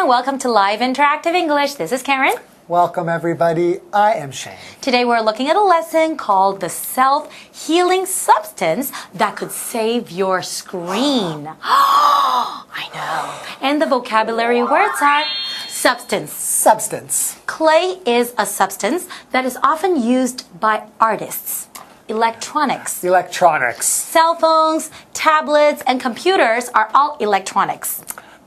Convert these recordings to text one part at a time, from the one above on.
everyone. Welcome to Live Interactive English. This is Karen. Welcome, everybody. I am Shane. Today we're looking at a lesson called the self-healing substance that could save your screen. I know. And the vocabulary words are substance. Substance. Clay is a substance that is often used by artists. Electronics. Electronics. Cell phones, tablets, and computers are all electronics.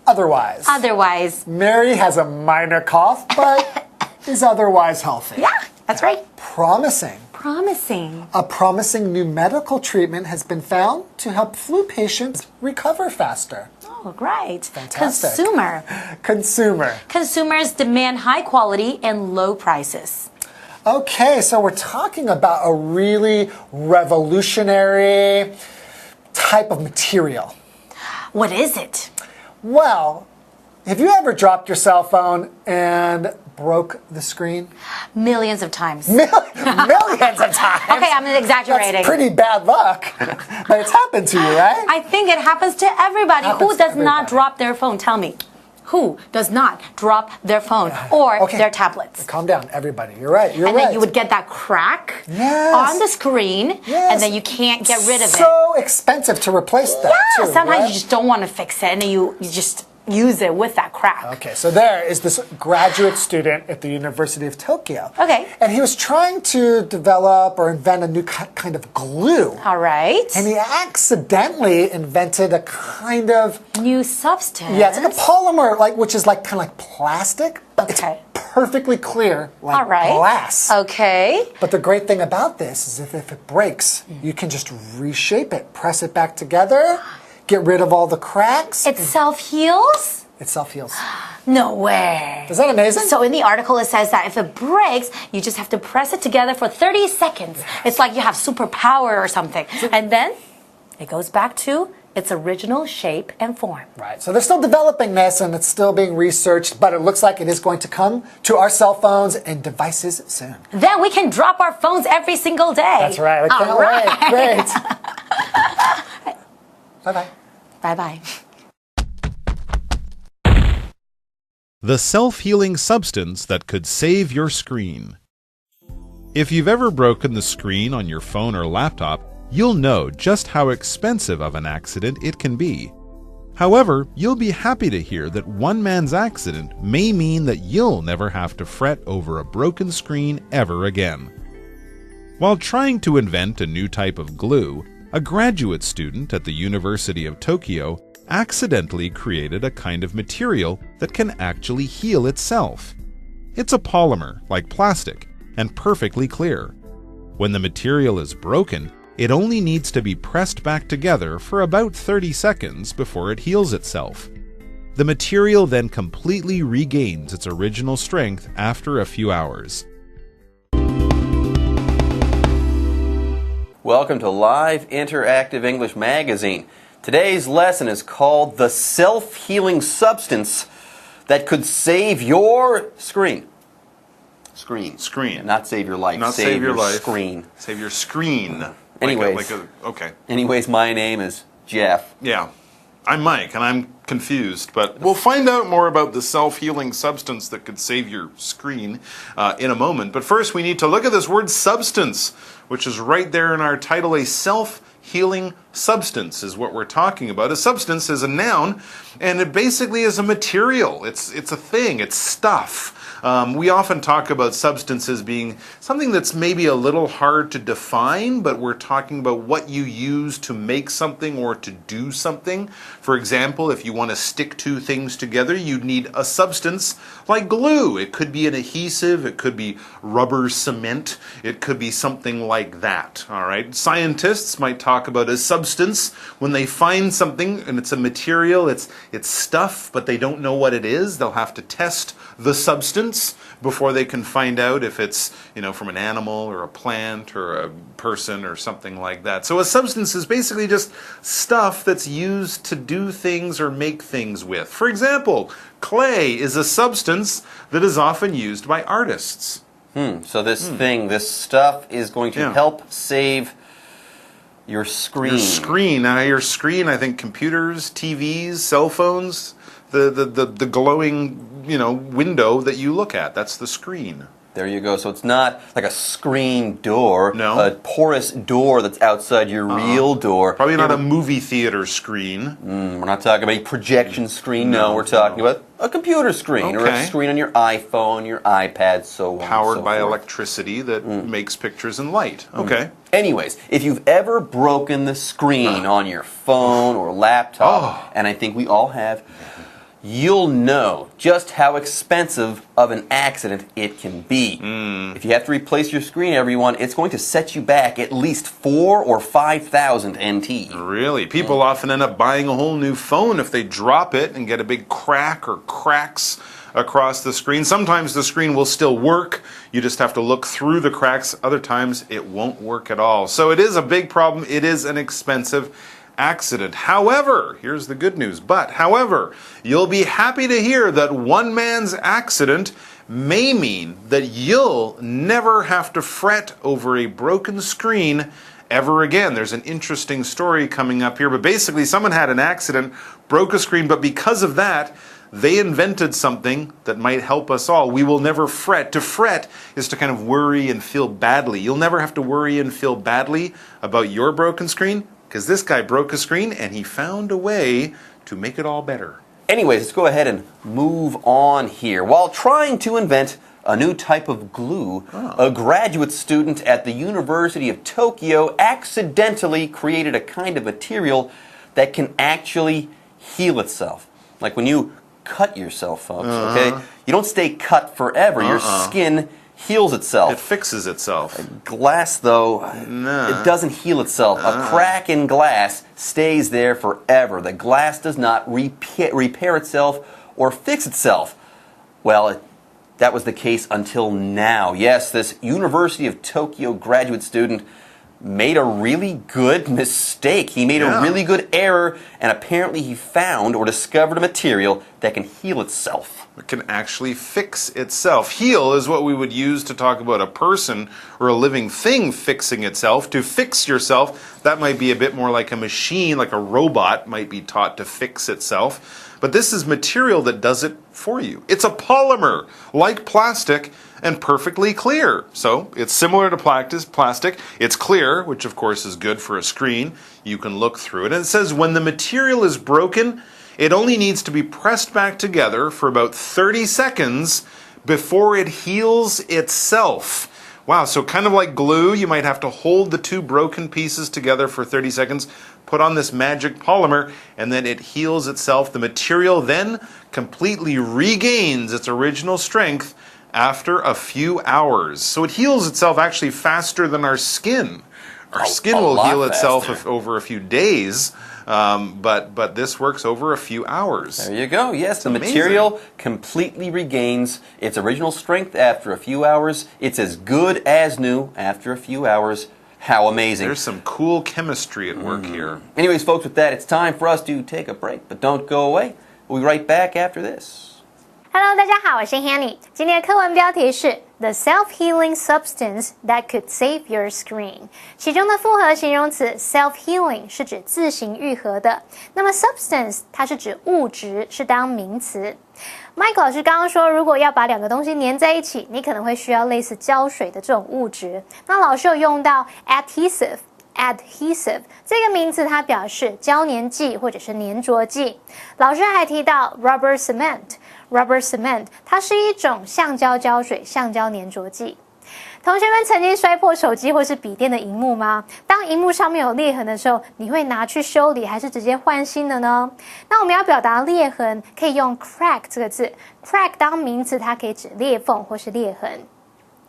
Otherwise. Mary has a minor cough, but is otherwise healthy. Yeah, that's right. Promising. A promising new medical treatment has been found to help flu patients recover faster. Oh, great. Fantastic. Consumer. Consumers demand high quality and low prices. Okay, so we're talking about a really revolutionary type of material. What is it? Well, have you ever dropped your cell phone and broke the screen? Millions of times. Millions of times? Okay, I'm exaggerating. That's pretty bad luck. But it's happened to you, right? I think it happens to everybody. Who does not drop their phone? Tell me. Who does not drop their phone or their tablets? Calm down, everybody. You're right. And then you would get that crack on the screen, and then you can't get rid of it. So expensive to replace that, too, sometimes you just don't want to fix it, and then you just use it with that crack. Okay, so there is this graduate student at the University of Tokyo. Okay. And he was trying to develop or invent a new kind of glue. All right. And he accidentally invented a kind of new substance. Yeah, it's like a polymer, which is kind of like plastic. But it's perfectly clear, like glass. Okay. But the great thing about this is if it breaks, you can just reshape it, press it back together. Get rid of all the cracks. It self-heals? It self-heals. No way. Is that amazing? So in the article it says that if it breaks, you just have to press it together for 30 seconds. It's like you have superpower or something. And then it goes back to its original shape and form. Right. So they're still developing this and it's still being researched, but it looks like it is going to come to our cell phones and devices soon. Then we can drop our phones every single day. That's right. I can't wait. Great. Bye-bye. Bye-bye. The self-healing substance that could save your screen. If you've ever broken the screen on your phone or laptop, you'll know just how expensive of an accident it can be. However, you'll be happy to hear that one man's accident may mean that you'll never have to fret over a broken screen ever again. While trying to invent a new type of glue, a graduate student at the University of Tokyo accidentally created a kind of material that can actually heal itself. It's a polymer, like plastic, and perfectly clear. When the material is broken, it only needs to be pressed back together for about 30 seconds before it heals itself. The material then completely regains its original strength after a few hours. Welcome to Live Interactive English Magazine. Today's lesson is called The Self-Healing Substance That Could Save Your Screen. Screen. Not save your life. Not save your life. Screen. Save your screen. Anyways. Anyways, my name is Jeff. Yeah. I'm Mike, and I'm confused, but we'll find out more about the self-healing substance that could save your screen in a moment. But first, we need to look at this word substance, which is right there in our title. A self-healing substance is what we're talking about. A substance is a noun, and it basically is a material. It's a thing. It's stuff. We often talk about substances being something that's maybe a little hard to define, but we're talking about what you use to make something or to do something. For example, if you want to stick two things together, you'd need a substance like glue. It could be an adhesive, it could be rubber cement, it could be something like that. All right. Scientists might talk about a substance when they find something and it's a material, it's stuff, but they don't know what it is. They'll have to test the substance before they can find out if it's, from an animal or a plant or a person or something like that. So a substance is basically just stuff that's used to do things or make things with. For example, clay is a substance that is often used by artists. So this stuff is going to help save Your screen. Your screen. Now, your screen, I think computers, TVs, cell phones, the glowing, window that you look at. That's the screen. There you go. So it's not like a screen door, No. a porous door that's outside your real door. Probably not a movie theater screen. We're not talking about a projection screen. No, we're talking about a computer screen or a Okay. screen on your iPhone, your iPad, so on. Powered and so by forth. electricity that makes pictures and light. Okay. Anyways, if you've ever broken the screen on your phone or laptop, and I think we all have, you'll know just how expensive of an accident it can be. If you have to replace your screen, everyone, it's going to set you back at least 4,000 or 5,000 NT. Really? People often end up buying a whole new phone if they drop it and get a big crack or cracks across the screen. Sometimes the screen will still work. You just have to look through the cracks. Other times it won't work at all. So it is a big problem. It is an expensive accident. However, here's the good news. However, you'll be happy to hear that one man's accident may mean that you'll never have to fret over a broken screen ever again. There's an interesting story coming up here, but basically someone had an accident, broke a screen, but because of that, they invented something that might help us all. We will never fret. To fret is to kind of worry and feel badly. You'll never have to worry and feel badly about your broken screen, because this guy broke a screen and he found a way to make it all better. Anyways, let's go ahead and move on here. While trying to invent a new type of glue, a graduate student at the University of Tokyo accidentally created a kind of material that can actually heal itself. Like when you cut yourself, folks, okay? You don't stay cut forever. Your skin heals itself. It fixes itself. Glass, though, it doesn't heal itself. A crack in glass stays there forever. The glass does not repair itself or fix itself. Well, that was the case until now. Yes, this University of Tokyo graduate student made a really good mistake. He made a really good error, and apparently he found or discovered a material that can heal itself. It can actually fix itself. Heal is what we would use to talk about a person or a living thing fixing itself. To fix yourself, that might be a bit more like a machine, like a robot might be taught to fix itself. But this is material that does it for you. It's a polymer, like plastic, and perfectly clear. So it's similar to plastic. It's clear, which of course is good for a screen. You can look through it. And it says when the material is broken, it only needs to be pressed back together for about 30 seconds before it heals itself. Wow, so kind of like glue, you might have to hold the two broken pieces together for 30 seconds, put on this magic polymer, and then it heals itself. The material then completely regains its original strength after a few hours. So it heals itself actually faster than our skin. Our skin will heal itself over a few days, but this works over a few hours. There you go. Yes, the material completely regains its original strength after a few hours. It's as good as new after a few hours. How amazing. There's some cool chemistry at work here. Anyways, folks, with that, it's time for us to take a break, but don't go away. We'll be right back after this. Hello， 大家好，我是 Hanny。今天的课文标题是 The Self-Healing Substance That Could Save Your Screen。其中的复合形容词 self-healing 是指自行愈合的，那么 substance 它是指物质，是当名词。Mike 老师刚刚说，如果要把两个东西粘在一起，你可能会需要类似胶水的这种物质。那老师有用到 adhesive 这个名词，它表示胶粘剂或者是粘着剂。老师还提到 rubber cement 它是一种橡胶胶水、橡胶粘着剂。同学们曾经摔破手机或是笔电的萤幕吗？当萤幕上面有裂痕的时候，你会拿去修理还是直接换新的呢？那我们要表达裂痕，可以用 crack 这个字。crack 当名词，它可以指裂缝或是裂痕。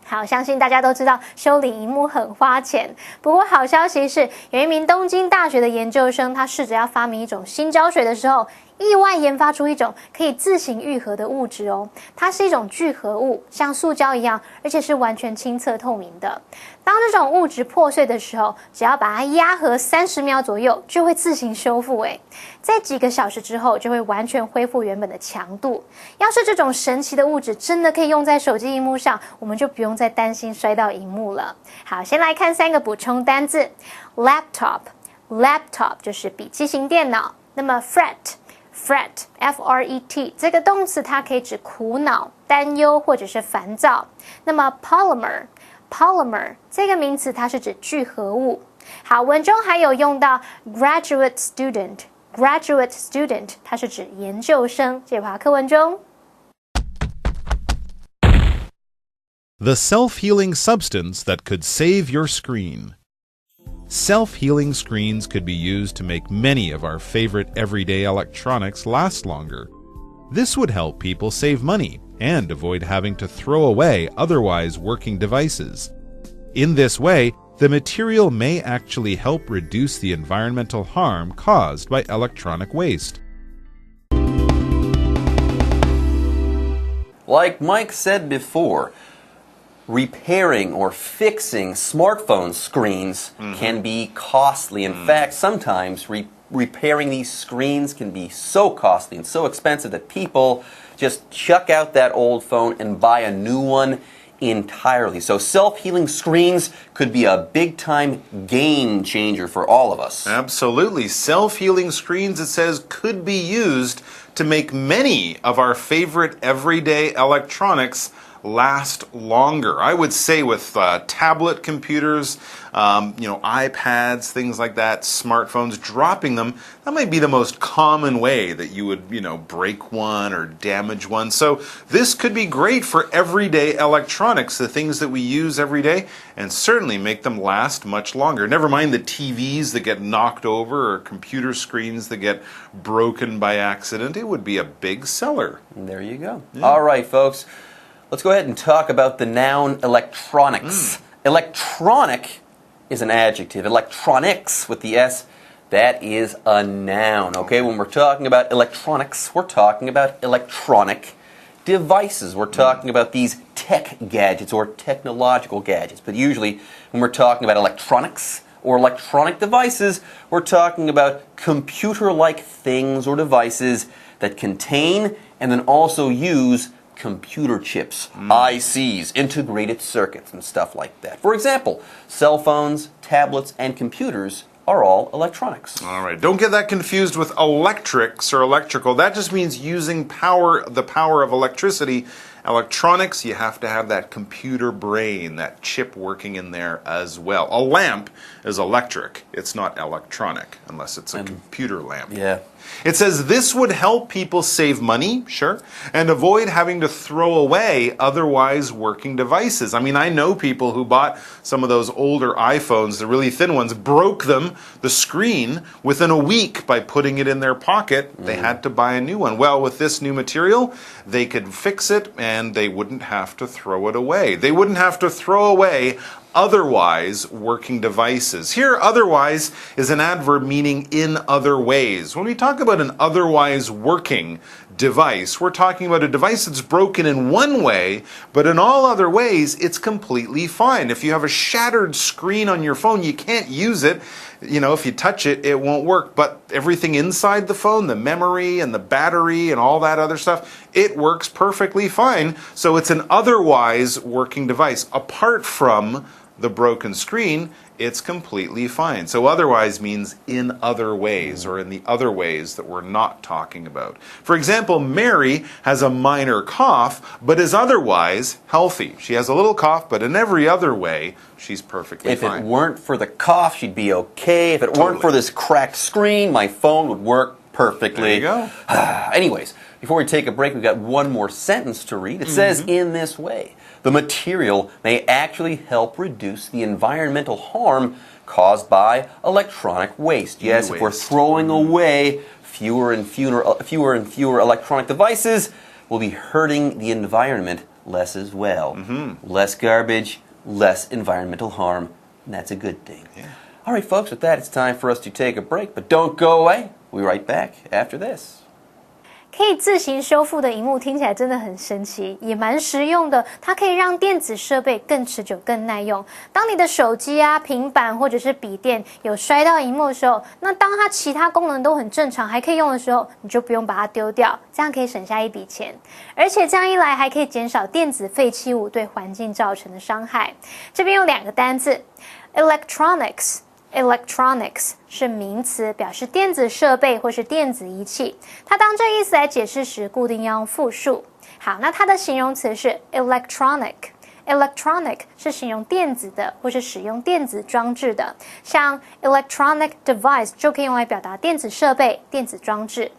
好，相信大家都知道修理萤幕很花钱。不过好消息是，有一名东京大学的研究生，他试着要发明一种新胶水的时候，意外研发出一种可以自行愈合的物质哦。它是一种聚合物，像塑胶一样，而且是完全清澈透明的。当这种物质破碎的时候，只要把它压合30秒左右，就会自行修复。在几个小时之后，就会完全恢复原本的强度。要是这种神奇的物质真的可以用在手机荧幕上，我们就不用再担心摔到荧幕了。好，先来看3个补充单字。Laptop 就是笔记型电脑。那么 fret，F-R-E-T 这个动词它可以指苦恼、担忧或者是烦躁。那么 polymer 这个名词它是指聚合物。好，文中还有用到 graduate student 它是指研究生。这把课文中。The self-healing substance that could save your screen. Self-healing screens could be used to make many of our favorite everyday electronics last longer. This would help people save money and avoid having to throw away otherwise working devices. In this way, the material may actually help reduce the environmental harm caused by electronic waste. Like Mike said before, repairing or fixing smartphone screens can be costly. In fact, sometimes repairing these screens can be so costly and so expensive that people just chuck out that old phone and buy a new one entirely. So self-healing screens could be a big-time game changer for all of us. Absolutely. Self-healing screens, it says, could be used to make many of our favorite everyday electronics last longer. I would say with tablet computers, iPads, things like that, smartphones, dropping them, that might be the most common way that you would, break one or damage one. So this could be great for everyday electronics, the things that we use every day, and certainly make them last much longer. Never mind the TVs that get knocked over or computer screens that get broken by accident. It would be a big seller. And there you go. Yeah. All right, folks. Let's go ahead and talk about the noun electronics. Electronic is an adjective. Electronics with the S, that is a noun. Okay, when we're talking about electronics, we're talking about electronic devices. We're talking about these tech gadgets or technological gadgets. But usually when we're talking about electronics or electronic devices, we're talking about computer-like things or devices that contain and then also use computer chips, ICs, integrated circuits, and stuff like that. For example, cell phones, tablets, and computers are all electronics. All right. Don't get that confused with electrics or electrical. That just means using power, the power of electricity. Electronics, you have to have that computer brain, that chip working in there as well. A lamp is electric. It's not electronic unless it's a computer lamp. Yeah. It says this would help people save money, sure, and avoid having to throw away otherwise working devices. I mean, I know people who bought some of those older iPhones, the really thin ones, broke them, the screen, within a week by putting it in their pocket. They had to buy a new one. Well, with this new material, they could fix it and they wouldn't have to throw it away. They wouldn't have to throw away otherwise working devices. Here, otherwise is an adverb meaning in other ways. When we talk about an otherwise working device, we're talking about a device that's broken in one way, but in all other ways, it's completely fine. If you have a shattered screen on your phone, you can't use it. If you touch it, it won't work. But everything inside the phone, the memory and the battery and all that other stuff, it works perfectly fine. So it's an otherwise working device. Apart from the broken screen, it's completely fine. So otherwise means in other ways, or in the other ways that we're not talking about. For example, Mary has a minor cough, but is otherwise healthy. She has a little cough, but in every other way, she's perfectly fine. If it weren't for the cough, she'd be okay. If it weren't for this cracked screen, my phone would work perfectly. There you go. Anyways, before we take a break, we've got one more sentence to read. It says, in this way, the material may actually help reduce the environmental harm caused by electronic waste. Yes, if we're throwing away fewer and fewer electronic devices, we'll be hurting the environment less as well. Less garbage, less environmental harm, and that's a good thing. Yeah. All right, folks, with that, it's time for us to take a break, but don't go away. We'll be right back after this. 可以自行修复的萤幕听起来真的很神奇，也蛮实用的。它可以让电子设备更持久、更耐用。当你的手机啊、平板或者是笔电有摔到萤幕的时候，那当它其他功能都很正常，还可以用的时候，你就不用把它丢掉，这样可以省下一笔钱。而且这样一来，还可以减少电子废弃物对环境造成的伤害。这边有2个单字 ，electronics。Electronics 是名词，表示电子设备或是电子仪器。它当这意思来解释时，固定要用复数。好，那它的形容词是 electronic。Electronic 是形容电子的，或是使用电子装置的，像 electronic device 就可以用来表达电子设备、电子装置。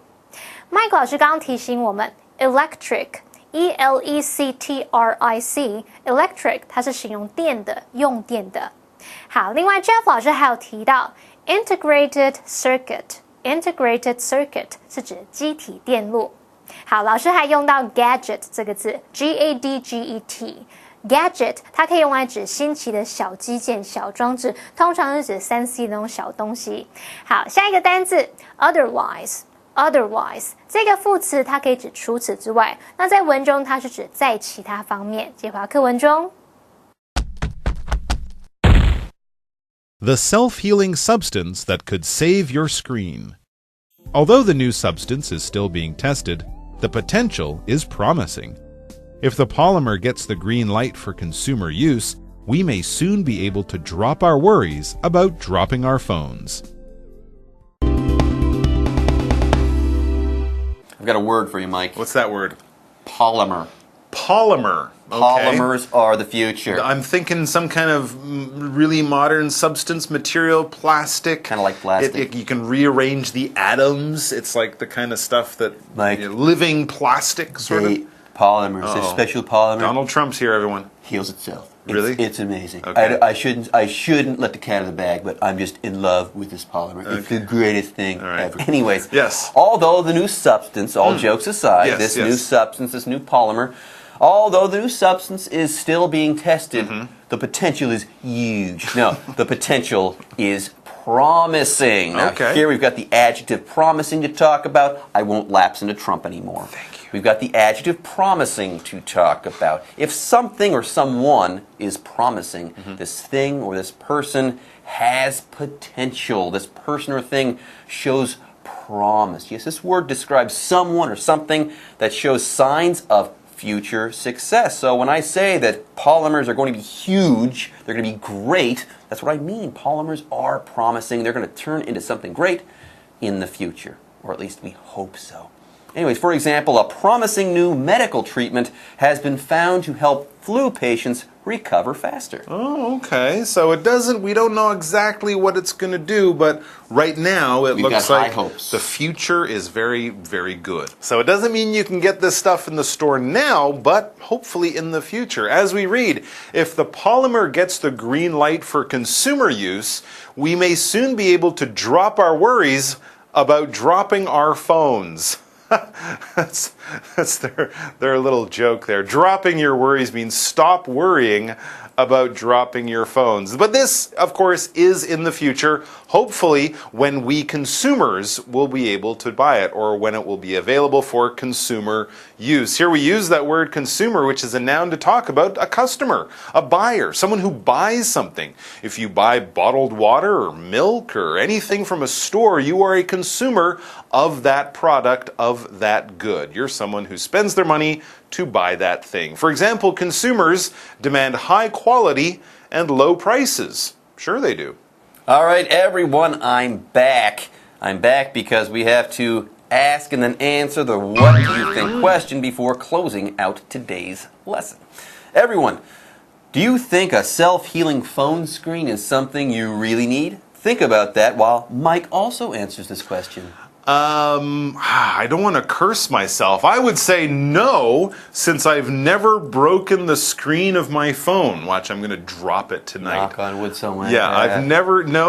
Mike 老师刚刚提醒我们 electric，electric 它是形容电的、用电的。好，另外 Jeff 老师还有提到 integrated circuit 是指机体电路。好，老师还用到 gadget 这个字 gadget，gadget 它可以用来指新奇的小机件、小装置，通常是指3C 的那种小东西。好，下一个单字 otherwise 这个副词它可以指除此之外，那在文中它是指在其他方面。接回到课文中。The self-healing substance that could save your screen. Although the new substance is still being tested, the potential is promising. If the polymer gets the green light for consumer use, we may soon be able to drop our worries about dropping our phones. I've got a word for you, Mike. What's that word? Polymer. Polymer. Okay. Polymers are the future. I'm thinking some kind of really modern substance, material, plastic. Kind of like plastic. You can rearrange the atoms. It's like the kind of stuff that Like living plastic sort of. Polymers. A special polymer. Donald Trump's here, everyone. Heals itself. Really? It's amazing. Okay. I shouldn't let the cat out of the bag, but I'm just in love with this polymer. Okay. It's the greatest thing ever. Anyways, yes. Although the new substance, all jokes aside, new substance, this new polymer, although the new substance is still being tested, the potential is huge. No, the potential is promising. Now, here we've got the adjective promising to talk about. I won't lapse into Trump anymore. Thank you. We've got the adjective promising to talk about. If something or someone is promising, this thing or this person has potential. This person or thing shows promise. Yes, this word describes someone or something that shows signs of future success. So when I say that polymers are going to be huge, they're going to be great, that's what I mean. Polymers are promising. They're going to turn into something great in the future, or at least we hope so. Anyways, for example, a promising new medical treatment has been found to help flu patients recover faster. Oh, okay. So we don't know exactly what it's going to do, but right now it looks like the future is very, very good. So it doesn't mean you can get this stuff in the store now, but hopefully in the future. As we read, if the polymer gets the green light for consumer use, we may soon be able to drop our worries about dropping our phones. That's their little joke there. Dropping your worries means stop worrying about dropping your phones. But this, of course, is in the future, hopefully when we consumers will be able to buy it, or when it will be available for consumer use. Here we use that word consumer, which is a noun to talk about a customer, a buyer, someone who buys something. If you buy bottled water or milk or anything from a store, you are a consumer of that product, of that good. You're someone who spends their money to buy that thing. For example, consumers demand high quality and low prices. Sure they do. All right, everyone, I'm back. I'm back because we have to ask and then answer the what do you think question before closing out today's lesson. Everyone, do you think a self-healing phone screen is something you really need? Think about that while Mike also answers this question. I don't want to curse myself. I would say no, since I've never broken the screen of my phone. Watch, I'm going to drop it tonight. Knock on wood somewhere. Yeah,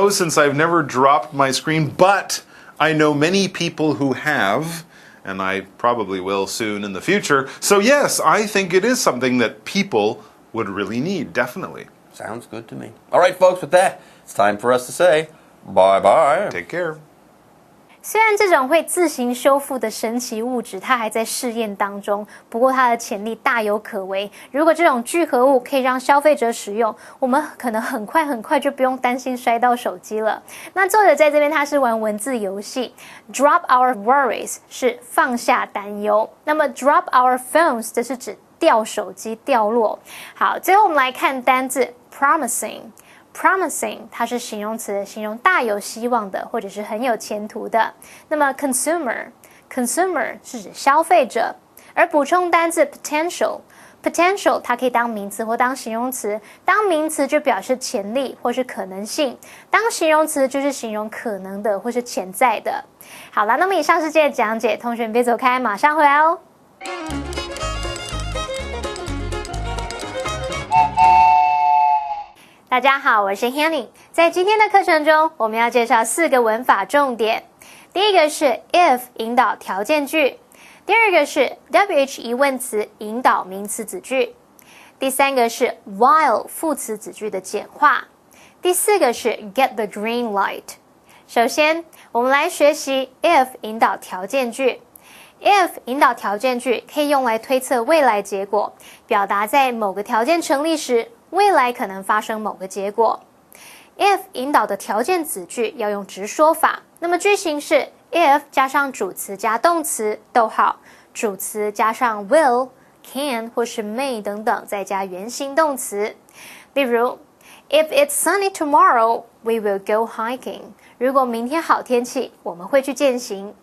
since I've never dropped my screen, but I know many people who have, and I probably will soon in the future. So yes, I think it is something that people would really need, definitely. Sounds good to me. All right, folks, with that, it's time for us to say bye-bye. Take care. 虽然这种会自行修复的神奇物质，它还在试验当中，不过它的潜力大有可为。如果这种聚合物可以让消费者使用，我们可能很快就不用担心摔到手机了。那作者在这边他是玩文字游戏 ，drop our worries 是放下担忧，那么 drop our phones 这是指掉手机掉落。好，最后我们来看单字 promising。Promising 它是形容词，形容大有希望的，或者是很有前途的。那么 consumer 是指消费者，而补充单字 potential 它可以当名词或当形容词。当名词就表示潜力或是可能性，当形容词就是形容可能的或是潜在的。好了，那么以上是这个讲解，同学们别走开，马上回来哦。大家好，我是 Hanny。在今天的课程中，我们要介绍4个文法重点。第一个是 if 引导条件句，第二个是 WH 疑问词引导名词子句，第三个是 while 副词子句的简化，第4个是 get the green light。首先，我们来学习 if 引导条件句。if 引导条件句可以用来推测未来结果，表达在某个条件成立时，未来可能发生某个结果。if 引导的条件子句要用直说法，那么句型是 if 加上主词加动词，逗号，主词加上 will、can 或是 may 等等，再加原形动词。例如 If it's sunny tomorrow, we will go hiking. 如果明天好天气，我们会去健行。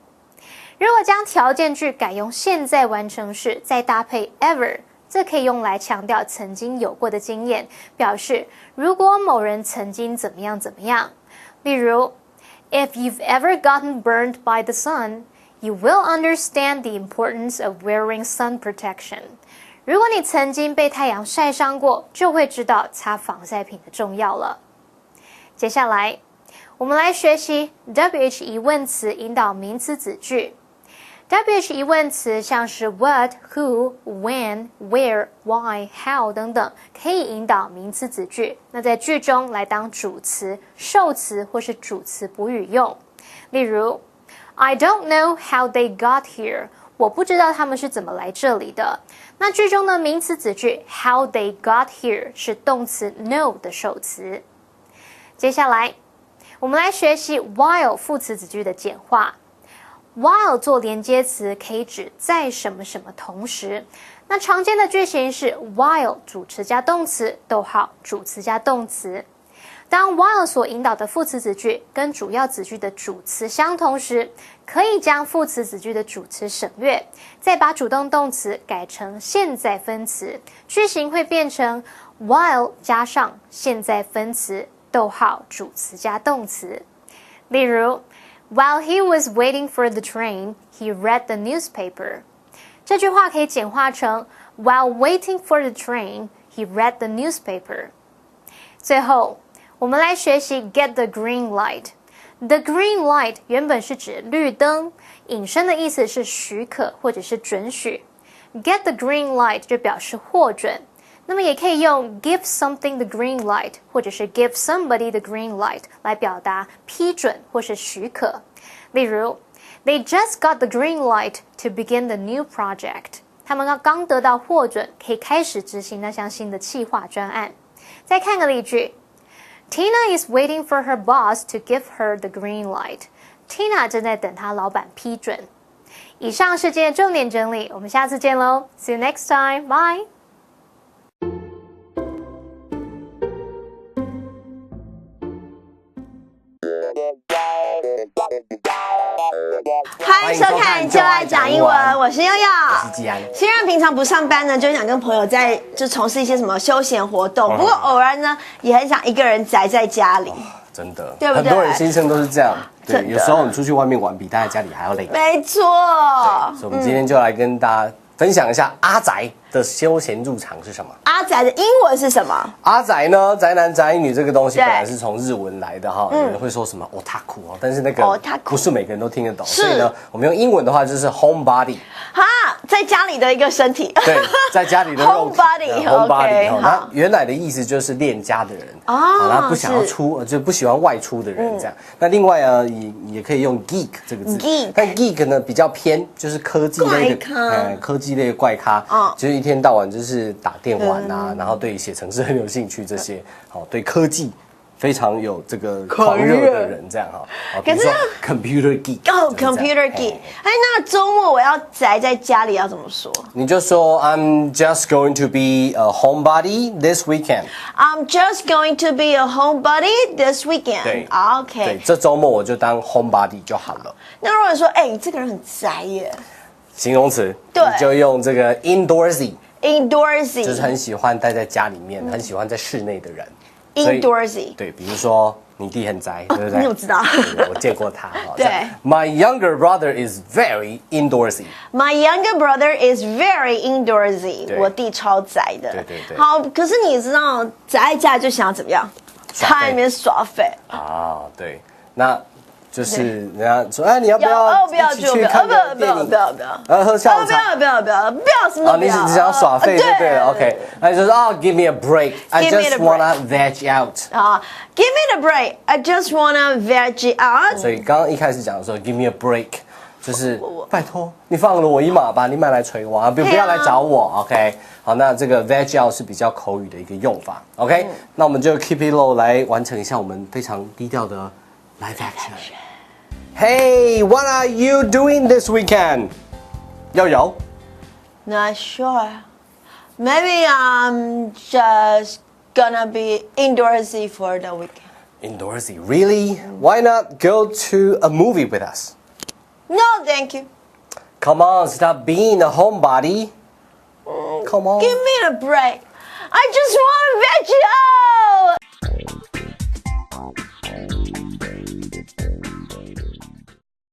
如果将条件句改用现在完成式，再搭配 ever， 这可以用来强调曾经有过的经验，表示如果某人曾经怎么样怎么样。例如 If you've ever gotten burned by the sun, you will understand the importance of wearing sun protection. 如果你曾经被太阳晒伤过，就会知道擦防晒品的重要了。接下来我们来学习 WH 疑问词引导名词子句。WH 疑问词像是 what、who、when、where、why、how 等等，可以引导名词子句，那在句中来当主词、受词或是主词补语用。例如 I don't know how they got here， 我不知道他们是怎么来这里的。那句中的名词子句 how they got here 是动词 know 的受词。接下来我们来学习 while 副词子句的简化。while 做连接词可以指在什么什么同时，那常见的句型是 while 主词加动词，逗号，主词加动词。当 while 所引导的副词子句跟主要子句的主词相同时，可以将副词子句的主词省略，再把主动动词改成现在分词，句型会变成 while 加上现在分词，逗号，主词加动词。例如While he was waiting for the train, he read the newspaper. 这句话可以简化成 While waiting for the train, he read the newspaper. 最后，我们来学习 get the green light. The green light 原本是指绿灯，引申的意思是许可或者是准许。Get the green light 就表示获准。那么也可以用 give something the green light 或者是 give somebody the green light 来表达批准或是许可。例如 They just got the green light to begin the new project. 他们刚得到获准，可以开始执行那项新的企划专案。再看个例句 Tina is waiting for her boss to give her the green light. Tina 正在等她老板批准。以上是今天的重点整理，我们下次见喽 See you next time. Bye.欢迎收看就爱讲英文，我是悠悠，我是季安。虽然平常不上班呢，就想跟朋友就从事一些什么休闲活动，不过偶尔呢，也很想一个人宅在家里。真的，对不对？很多人心声都是这样。对，有时候你出去外面玩，比待在家里还要累。没错。所以我们今天就来跟大家分享一下阿宅的休闲入场是什么？阿宅的英文是什么？阿宅呢？宅男宅女这个东西对本来是从日文来的哈，有人会说什么 otaku 哦，但是那个 otaku 不是每个人都听得懂，是所以呢，我们用英文的话就是 homebody。哈，在家里的一个身体。对，在家里的肉体 homebody，OK， 那好原来的意思就是恋家的人哦他不想要出，就不喜欢外出的人这样。那另外啊，也可以用 geek 这个字 geek 但 geek 呢比较偏就是科技类的怪咖科技类的怪咖，就是一天到晚就是打电玩啊，然后对写程式很有兴趣这些，好对科技。非常有这个狂热的人，这样哈。比如说 computer geek 哦，computer geek。哎，那周末我要宅在家里要怎么说？你就说 I'm just going to be a homebody this weekend. I'm just going to be a homebody this weekend. 对 OK。对，这周末我就当 homebody 就好了。那如果说，哎，你这个人很宅耶形容词，对你就用这个 indoorsy， ，indoorsy，就是很喜欢待在家里面，很喜欢在室内的人。所以 indoorsy。对，比如说你弟很宅，对不对？你怎么知道对我见过他哈。对，My younger brother is very indoorsy。 My younger brother is very indoorsy。对我弟超宅的。对对对好，可是你知道宅在家就想要怎么样？耍废他里面耍废。啊，对，那就是人家说，哎，你要不要不要一起去看个电影？不要，喝下午不茶。要什么哦，都不要。你只想要耍废就对了，OK。那你就说哦，Give me a break. I Give me just a wanna veg out. 啊，Give me the break. I just wanna veg out. 所以刚刚一开始讲的时候，Give me a break，就是拜托你放了我一马吧，你买来捶我啊，不要来找我，OK。好，那这个 veg out 是比较口语的一个用法，OK。那我们就 keep it low 来完成一下我们非常低调的 live action。Hey, what are you doing this weekend? 悠悠 Not sure. Maybe I'm just gonna be indoorsy for the weekend. Indoorsy, really? Why not go to a movie with us? No, thank you. Come on, stop being a homebody. Come on. Give me a break. I just want to veg out.